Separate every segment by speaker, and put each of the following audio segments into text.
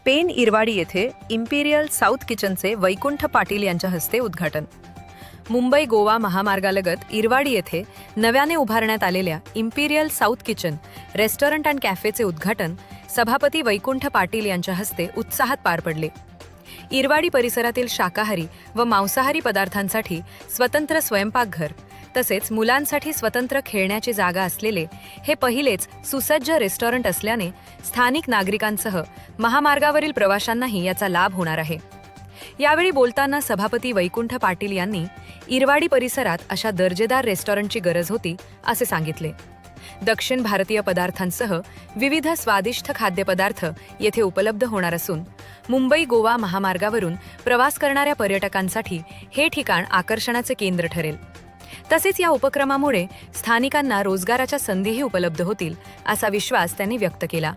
Speaker 1: पेण इरवाडी येथे Imperial south किचनचे Vaikunth Patil यांच्या हस्ते उद्घाटन. मुंबई गोवा महामार्गालगत इरवाडी येथे नव्याने उभारण्यात आलेल्या Imperial South Kitchen Restaurant and कॅफेचे उद्घाटन सभापती वैकुंठ पाटील यांच्या हस्ते उत्साहात पार पडले. इरवाडी परिसरातील शाकाहारी व मांसाहारी पदार्थांसाठी स्वतंत्र स्वयंपाकघर तसेच मुलांसाठी स्वतंत्र खेळण्याची जागा असलेले हे पहिलेच सुसज्ज रेस्टॉरंट असल्याने स्थानिक नागरिकांसह महामार्गावरील प्रवाशांनाही याचा लाभ होणार आहे. यावेळी बोलताना सभापती वैकुंठ पाटील यांनी इरवाडी परिसरात अशा दर्जेदार रेस्टॉरंटची गरज होती असे सांगितले. दक्षिण भारतीय पदार्थांसह विविध स्वादिष्ट खाद्यपदार्थ येथे उपलब्ध होणार असून मुंबई गोवा महामार्गावरून प्रवास करणाऱ्या पर्यटकांसाठी हे ठिकाण आकर्षणाचे केंद्र ठरेल. तसेच या उपक्रमामुळे स्थानिकांना रोजगाराच्या संधीही उपलब्ध होतील असा विश्वास त्यांनी व्यक्त केला.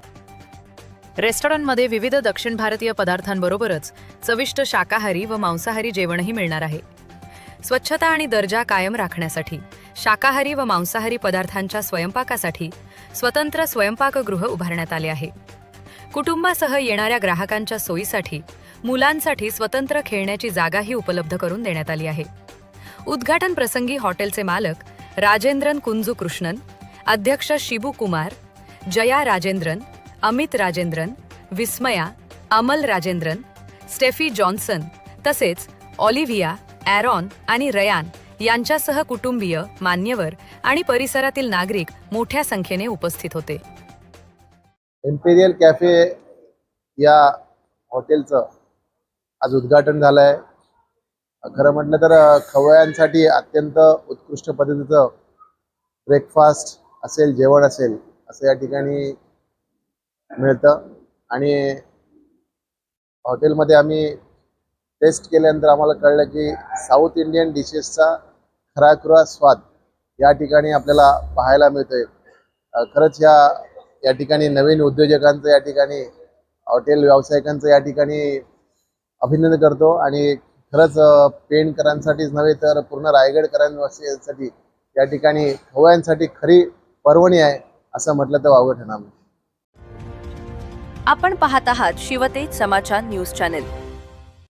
Speaker 1: रेस्टॉरंटमध्ये विविध दक्षिण भारतीय पदार्थांबरोबरच चविष्ट शाकाहारी व मांसाहारी जेवणही मिळणार आहे. स्वच्छता आणि दर्जा कायम राखण्यासाठी शाकाहारी व मांसाहारी पदार्थांच्या स्वयंपाकासाठी स्वतंत्र स्वयंपाकगृह उभारण्यात आले आहे. कुटुंबासह येणाऱ्या ग्राहकांच्या सोयीसाठी मुलांसाठी स्वतंत्र खेळण्याची जागाही उपलब्ध करून देण्यात आली आहे. उद्घाटन प्रसंगी हॉटेलचे मालक राजेंद्रन कुंजू कृष्णन, अध्यक्ष शिबू कुमार, जया राजेंद्रन, अमित राजेंद्रन, विस्मया, अमल राजेंद्रन, स्टेफी जॉन्सन तसेच ऑलिव्हिया, ॲरॉन आणि रयान यांच्यासह कुटुंबीय, मान्यवर आणि परिसरातील नागरिक मोठ्या संख्येने उपस्थित होते.
Speaker 2: इम्पेरियल कॅफे या हॉटेलचं आज उद्घाटन झालं आहे. खरं म्हटलं तर खवय्यांसाठी अत्यंत उत्कृष्ट पद्धतीचं ब्रेकफास्ट असेल, जेवण असेल असं या ठिकाणी मिळतं. आणि हॉटेलमध्ये आम्ही टेस्ट केल्यानंतर आम्हाला कळलं की साऊथ इंडियन डिशेसचा खराखुरा स्वाद या ठिकाणी आपल्याला पाहायला मिळतोय. खरंच या ठिकाणी नवीन उद्योजकांचं, या ठिकाणी हॉटेल व्यावसायिकांचं या ठिकाणी अभिनंदन करतो. आणि खरंच पेणकरांसाठीच नव्हे तर पूर्ण रायगडकरांसाठी या ठिकाणी खवय्यांसाठी खरी पर्वणी आहे असं म्हटलं तर वावगं ठरणार नाही.
Speaker 1: आपण पाहत आहात शिवतेज समाचार न्यूज चॅनेल.